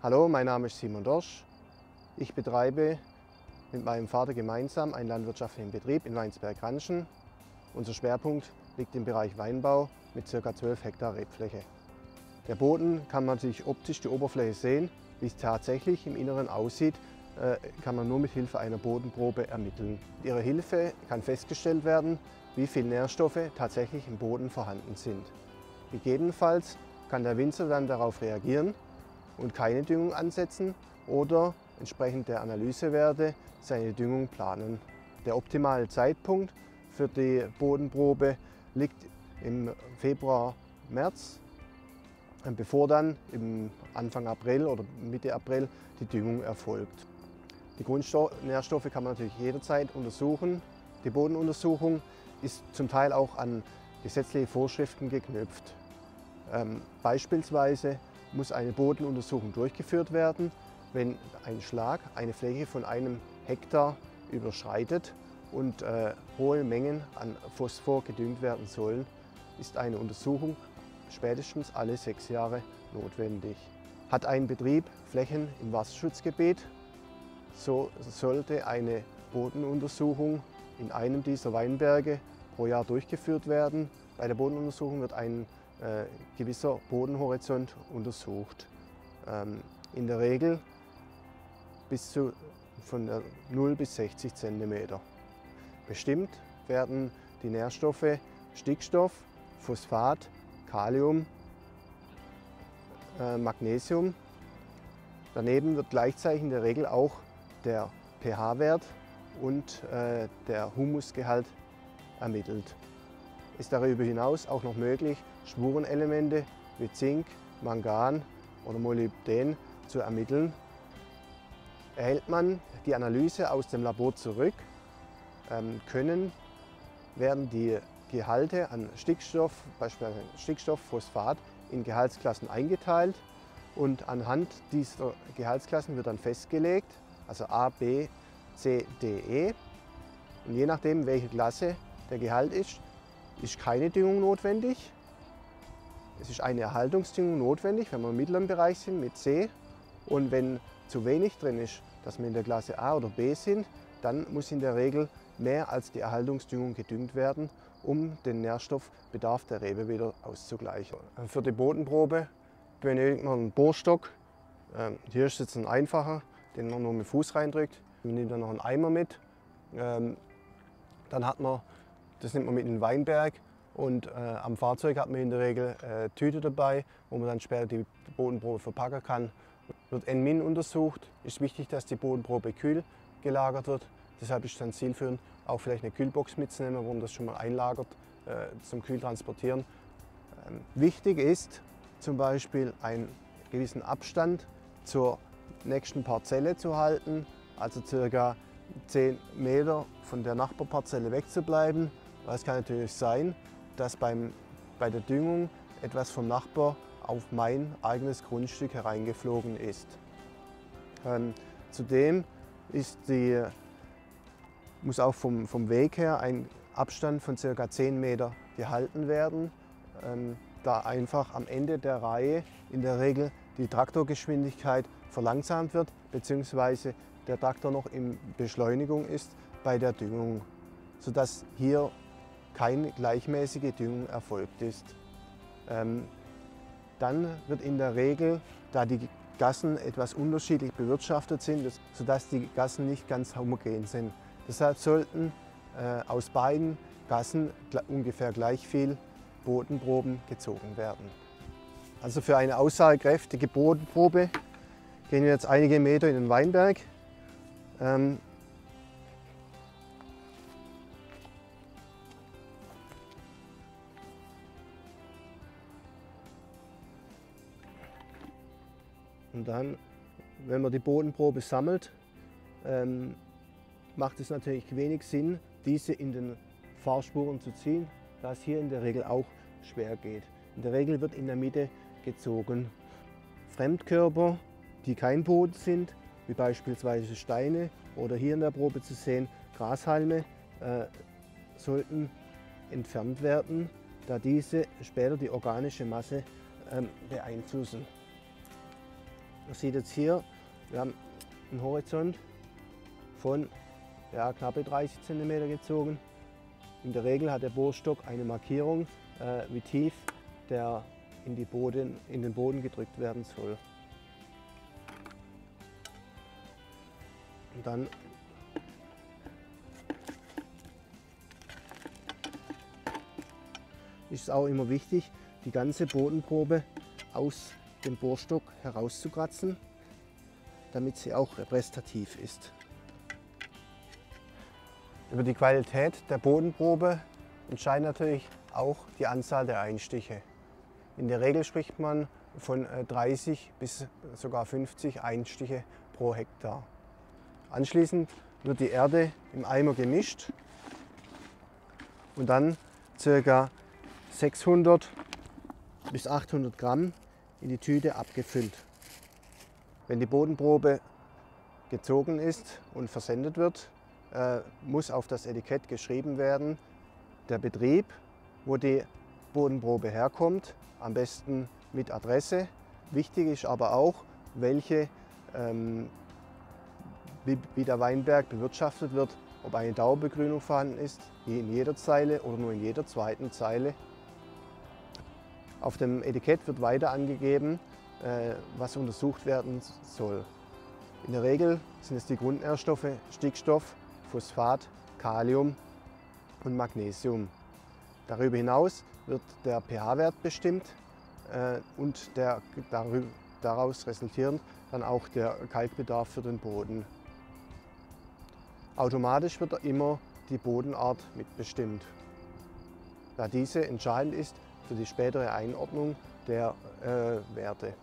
Hallo, mein Name ist Simon Dorsch. Ich betreibe mit meinem Vater gemeinsam einen landwirtschaftlichen Betrieb in Weinsberg-Ranschen. Unser Schwerpunkt liegt im Bereich Weinbau mit ca. 12 Hektar Rebfläche. Der Boden kann man sich optisch die Oberfläche sehen. Wie es tatsächlich im Inneren aussieht, kann man nur mit Hilfe einer Bodenprobe ermitteln. Mit ihrer Hilfe kann festgestellt werden, wie viele Nährstoffe tatsächlich im Boden vorhanden sind. Gegebenenfalls kann der Winzer dann darauf reagieren und keine Düngung ansetzen oder entsprechend der Analysewerte seine Düngung planen. Der optimale Zeitpunkt für die Bodenprobe liegt im Februar, März, bevor dann im Anfang April oder Mitte April die Düngung erfolgt. Die Grundnährstoffe kann man natürlich jederzeit untersuchen. Die Bodenuntersuchung ist zum Teil auch an gesetzliche Vorschriften geknüpft. Beispielsweise muss eine Bodenuntersuchung durchgeführt werden, wenn ein Schlag eine Fläche von 1 Hektar überschreitet und hohe Mengen an Phosphor gedüngt werden sollen, ist eine Untersuchung spätestens alle 6 Jahre notwendig. Hat ein Betrieb Flächen im Wasserschutzgebiet, so sollte eine Bodenuntersuchung in einem dieser Weinberge pro Jahr durchgeführt werden. Bei der Bodenuntersuchung wird ein gewisser Bodenhorizont untersucht. In der Regel von 0 bis 60 cm. Bestimmt werden die Nährstoffe Stickstoff, Phosphat, Kalium, Magnesium. Daneben wird gleichzeitig in der Regel auch der pH-Wert und der Humusgehalt ermittelt. Ist darüber hinaus auch noch möglich, Spurenelemente wie Zink, Mangan oder Molybden zu ermitteln. Erhält man die Analyse aus dem Labor zurück, werden die Gehalte an Stickstoff, beispielsweise Stickstoff, Phosphat, in Gehaltsklassen eingeteilt und anhand dieser Gehaltsklassen wird dann festgelegt, also A, B, C, D, E. Und je nachdem, welche Klasse der Gehalt ist keine Düngung notwendig. Es ist eine Erhaltungsdüngung notwendig, wenn wir im mittleren Bereich sind mit C. Und wenn zu wenig drin ist, dass wir in der Klasse A oder B sind, dann muss in der Regel mehr als die Erhaltungsdüngung gedüngt werden, um den Nährstoffbedarf der Rebe wieder auszugleichen. Für die Bodenprobe benötigt man einen Bohrstock. Hier ist jetzt ein einfacher, den man nur mit dem Fuß reindrückt. Man nimmt dann noch einen Eimer mit. Dann hat man, das nimmt man mit in den Weinberg und am Fahrzeug hat man in der Regel Tüte dabei, wo man dann später die Bodenprobe verpacken kann. Wird N- untersucht, ist wichtig, dass die Bodenprobe kühl gelagert wird. Deshalb ist es dann zielführend, auch vielleicht eine Kühlbox mitzunehmen, wo man das schon mal einlagert zum Kühltransportieren. Wichtig ist zum Beispiel einen gewissen Abstand zur nächsten Parzelle zu halten, also ca. 10 Meter von der Nachbarparzelle wegzubleiben. Weil es kann natürlich sein, dass bei der Düngung etwas vom Nachbar auf mein eigenes Grundstück hereingeflogen ist. Zudem muss auch vom Weg her ein Abstand von ca. 10 Meter gehalten werden, da einfach am Ende der Reihe in der Regel die Traktorgeschwindigkeit verlangsamt wird bzw. der Traktor noch in Beschleunigung ist bei der Düngung, sodass hier keine gleichmäßige Düngung erfolgt ist. Dann wird in der Regel, da die Gassen etwas unterschiedlich bewirtschaftet sind, sodass die Gassen nicht ganz homogen sind. Deshalb sollten aus beiden Gassen ungefähr gleich viel Bodenproben gezogen werden. Also für eine aussagekräftige Bodenprobe gehen wir jetzt einige Meter in den Weinberg. Und dann, wenn man die Bodenprobe sammelt, macht es natürlich wenig Sinn, diese in den Fahrspuren zu ziehen, da es hier in der Regel auch schwer geht. In der Regel wird in der Mitte gezogen. Fremdkörper, die kein Boden sind, wie beispielsweise Steine oder hier in der Probe zu sehen Grashalme, sollten entfernt werden, da diese später die organische Masse beeinflussen. Man sieht jetzt hier, wir haben einen Horizont von knappe 30 cm gezogen. In der Regel hat der Bohrstock eine Markierung, wie tief der in den Boden gedrückt werden soll. Und dann ist es auch immer wichtig, die ganze Bodenprobe aus dem Bohrstock herauszukratzen, damit sie auch repräsentativ ist. Über die Qualität der Bodenprobe entscheidet natürlich auch die Anzahl der Einstiche. In der Regel spricht man von 30 bis sogar 50 Einstiche pro Hektar. Anschließend wird die Erde im Eimer gemischt und dann ca. 600 bis 800 Gramm in die Tüte abgefüllt. Wenn die Bodenprobe gezogen ist und versendet wird, muss auf das Etikett geschrieben werden, der Betrieb, wo die Bodenprobe herkommt, am besten mit Adresse. Wichtig ist aber auch, wie der Weinberg bewirtschaftet wird, ob eine Dauerbegrünung vorhanden ist, wie in jeder Zeile oder nur in jeder zweiten Zeile. Auf dem Etikett wird weiter angegeben, was untersucht werden soll. In der Regel sind es die Grundnährstoffe Stickstoff, Phosphat, Kalium und Magnesium. Darüber hinaus wird der pH-Wert bestimmt und daraus resultierend dann auch der Kalkbedarf für den Boden. Automatisch wird immer die Bodenart mitbestimmt, da diese entscheidend ist für die spätere Einordnung der Werte.